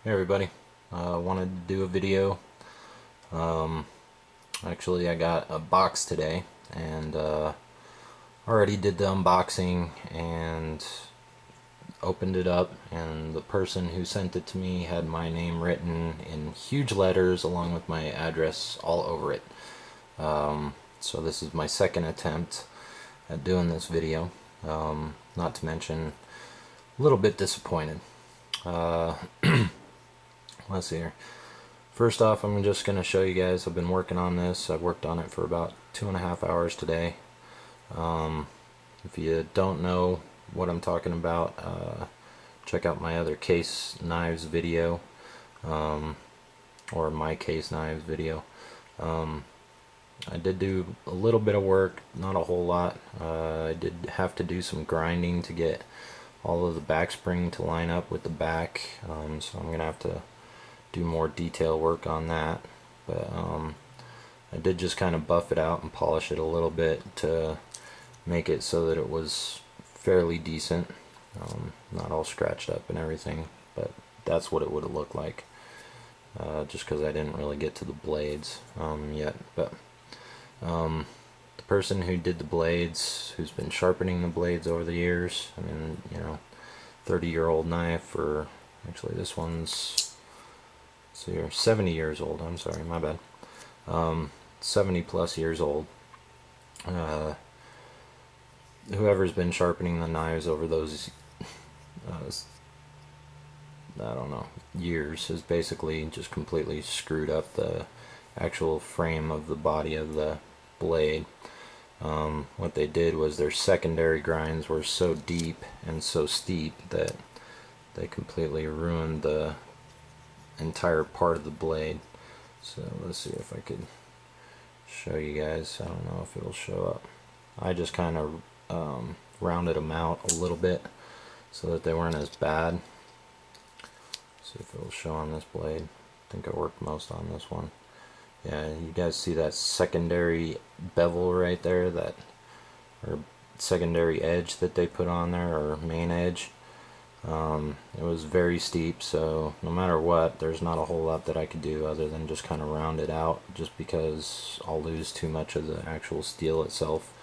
Hey everybody, wanted to do a video. Um, Actually, I got a box today and already did the unboxing and opened it up, and the person who sent it to me had my name written in huge letters along with my address all over it. So this is my second attempt at doing this video. Not to mention a little bit disappointed. Uh, let's see here. First off, I'm just going to show you guys, I've been working on this. I've worked on it for about 2.5 hours today. If you don't know what I'm talking about, check out my other case knives video, or my case knives video. I did do a little bit of work, not a whole lot. I did have to do some grinding to get all of the back spring to line up with the back, so I'm going to have to do more detail work on that, but I did just kind of buff it out and polish it a little bit to make it so that it was fairly decent, not all scratched up and everything, but that's what it would have looked like, just because I didn't really get to the blades yet. But the person who did the blades, who's been sharpening the blades over the years, I mean, 30-year-old knife, or actually this one's, so you're 70 years old, I'm sorry, my bad. 70 plus years old. Whoever's been sharpening the knives over those, I don't know, years, has basically just completely screwed up the actual frame of the body of the blade. What they did was their secondary grinds were so deep and so steep that they completely ruined the entire part of the blade. So let's see if I could show you guys. I don't know if it'll show up. I just kind of rounded them out a little bit so that they weren't as bad. See if it'll show on this blade. I think I worked most on this one. Yeah, you guys see that secondary bevel right there, that, or secondary edge that they put on there, or main edge. It was very steep, so no matter what, there's not a whole lot that I could do other than just kind of round it out, just because I'll lose too much of the actual steel itself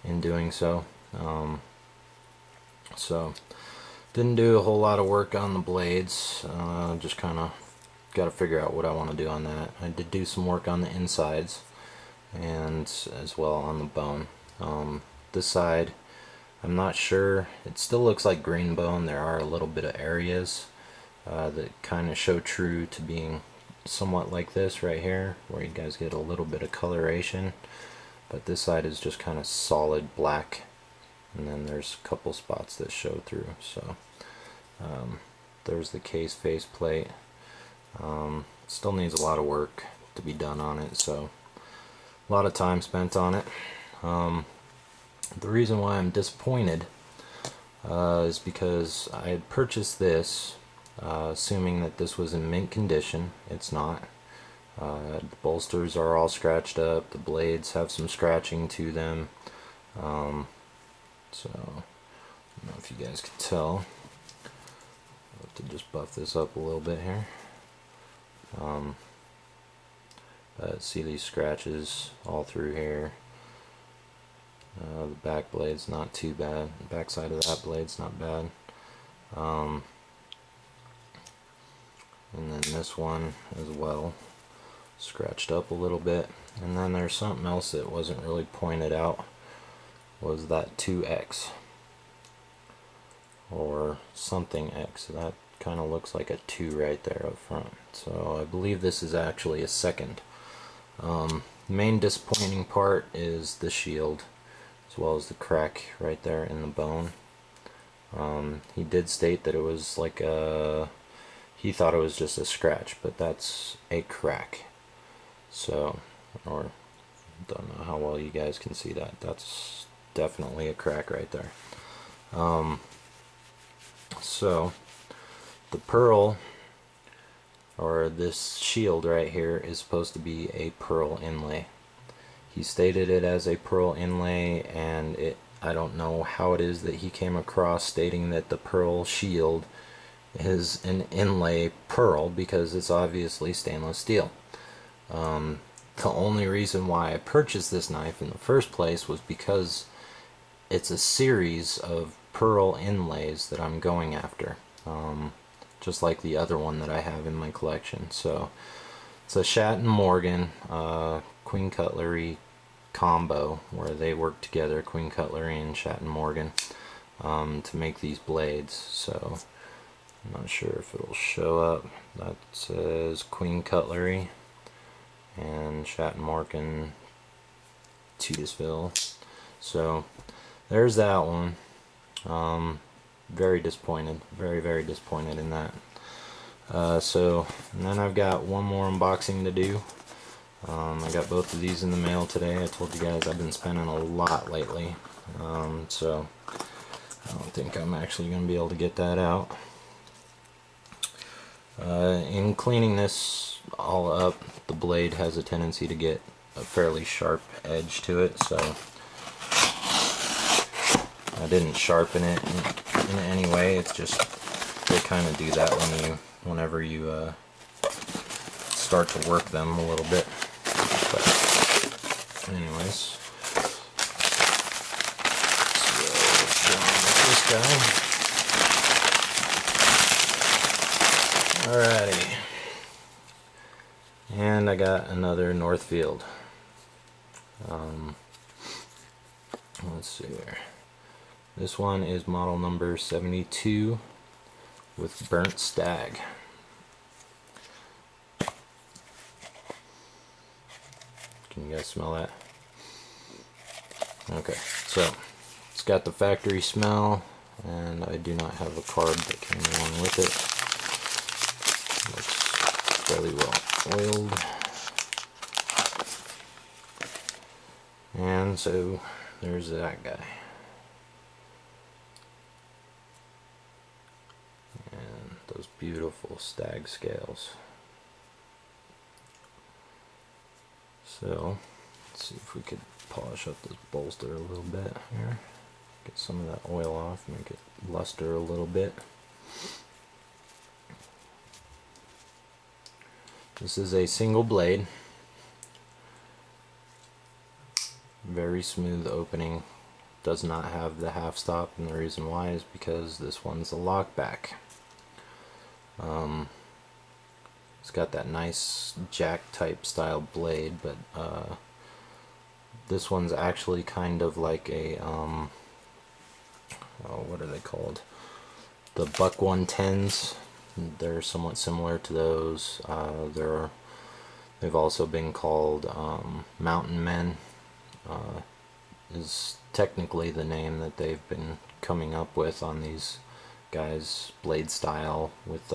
in doing so. So didn't do a whole lot of work on the blades, just kind of got to figure out what I want to do on that. I did do some work on the insides and as well on the bone. This side, I'm not sure. It still looks like green bone. There are a little bit of areas that kind of show true to being somewhat like this right here, where you guys get a little bit of coloration. But this side is just kind of solid black, and then there's a couple spots that show through. So there's the case face plate. Still needs a lot of work to be done on it, so a lot of time spent on it. The reason why I'm disappointed is because I had purchased this assuming that this was in mint condition. It's not. The bolsters are all scratched up, the blades have some scratching to them, so I don't know if you guys can tell. I'll have to just buff this up a little bit here. But see these scratches all through here. The back blade's not too bad. The back side of that blade's not bad. And then this one as well, scratched up a little bit. And then there's something else that wasn't really pointed out, was that 2X or something X. That kind of looks like a 2 right there up front. So I believe this is actually a second. The main disappointing part is the shield, as well as the crack right there in the bone. He did state that it was like a, he thought it was just a scratch, but that's a crack. So, or don't know how well you guys can see that. That's definitely a crack right there. So the pearl, or this shield right here, is supposed to be a pearl inlay. He stated it as a pearl inlay, and I don't know how it is that he came across stating that the pearl shield is an inlay pearl because it's obviously stainless steel. The only reason why I purchased this knife in the first place was because it's a series of pearl inlays that I'm going after, just like the other one that I have in my collection. So it's a Shat and Morgan Queen Cutlery combo where they work together, Queen Cutlery and Shat and Morgan, to make these blades. So I'm not sure if it'll show up. That says Queen Cutlery and Shat and Morgan Tudisville. So there's that one. Very disappointed, very disappointed in that. So, and then I've got one more unboxing to do. I got both of these in the mail today. I told you guys I've been spending a lot lately, so I don't think I'm actually going to be able to get that out. In cleaning this all up, the blade has a tendency to get a fairly sharp edge to it, so I didn't sharpen it in any way. It's just they kind of do that whenever you start to work them a little bit. But anyways, so this guy. Alrighty, and I got another Northfield. Let's see here. This one is model number 72 with burnt stag. Can you guys smell that? Okay, so it's got the factory smell, and I do not have a card that came along with it. Looks fairly well oiled. And so there's that guy. And those beautiful stag scales. So let's see if we could polish up this bolster a little bit here. Get some of that oil off, make it luster a little bit. This is a single blade, very smooth opening, does not have the half stop, and the reason why is because this one's a lock back. It's got that nice jack type style blade, but this one's actually kind of like a oh, what are they called? The Buck 110s. They're somewhat similar to those. They've also been called Mountain Men, is technically the name that they've been coming up with on these guys' blade style with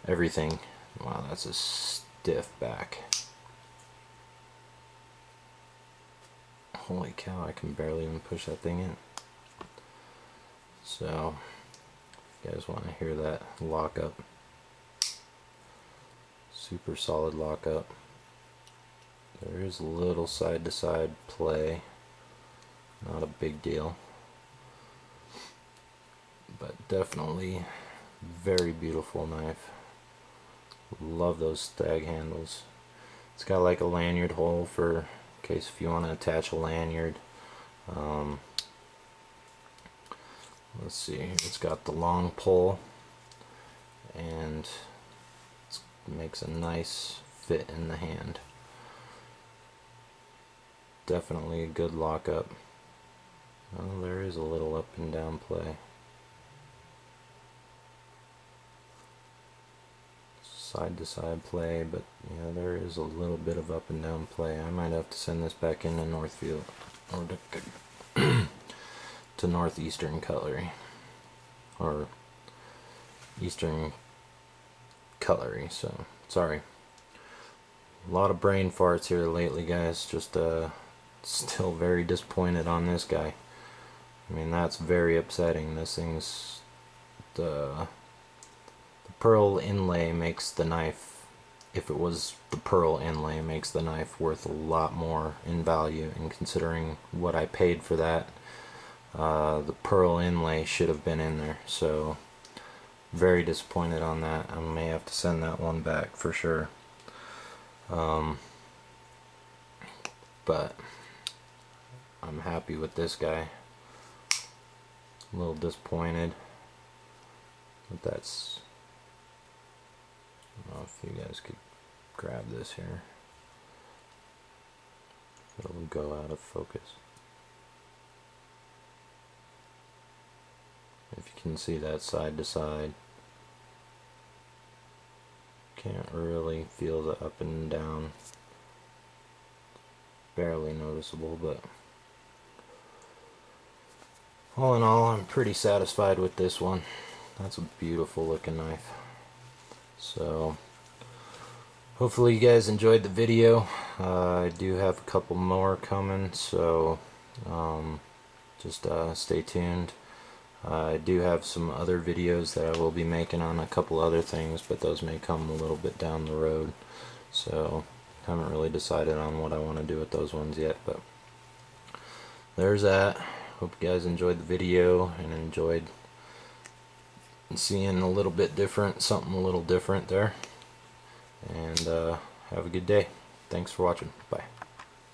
everything. Wow, that's a stiff back. Holy cow, I can barely even push that thing in. So you guys want to hear that lockup? Super solid lockup. There is a little side to side play, not a big deal, but definitely very beautiful knife. Love those stag handles. It's got like a lanyard hole for in case if you want to attach a lanyard. Let's see, it's got the long pull, and it makes a nice fit in the hand. Definitely a good lockup. Oh, there is a little up and down play. Side to side play, but yeah, there is a little bit of up and down play. I might have to send this back into Northfield, or to Northeastern Cutlery, or Eastern Cutlery. So sorry, a lot of brain farts here lately, guys. Just still very disappointed on this guy. I mean, that's very upsetting. This thing's the pearl inlay makes the knife, if it was the pearl inlay, makes the knife worth a lot more in value, and considering what I paid for that, the pearl inlay should have been in there. So very disappointed on that. I may have to send that one back for sure. But I'm happy with this guy. A little disappointed, but that's, I don't know if you guys could grab this here. It'll go out of focus. If you can see that side to side, can't really feel the up and down. Barely noticeable, but all in all, I'm pretty satisfied with this one. That's a beautiful looking knife. So hopefully you guys enjoyed the video. I do have a couple more coming, so just stay tuned. I do have some other videos that I will be making on a couple other things, but those may come a little bit down the road. So haven't really decided on what I want to do with those ones yet, but there's that. Hope you guys enjoyed the video and enjoyed seeing a little bit different, something a little different there. And have a good day. Thanks for watching. Bye.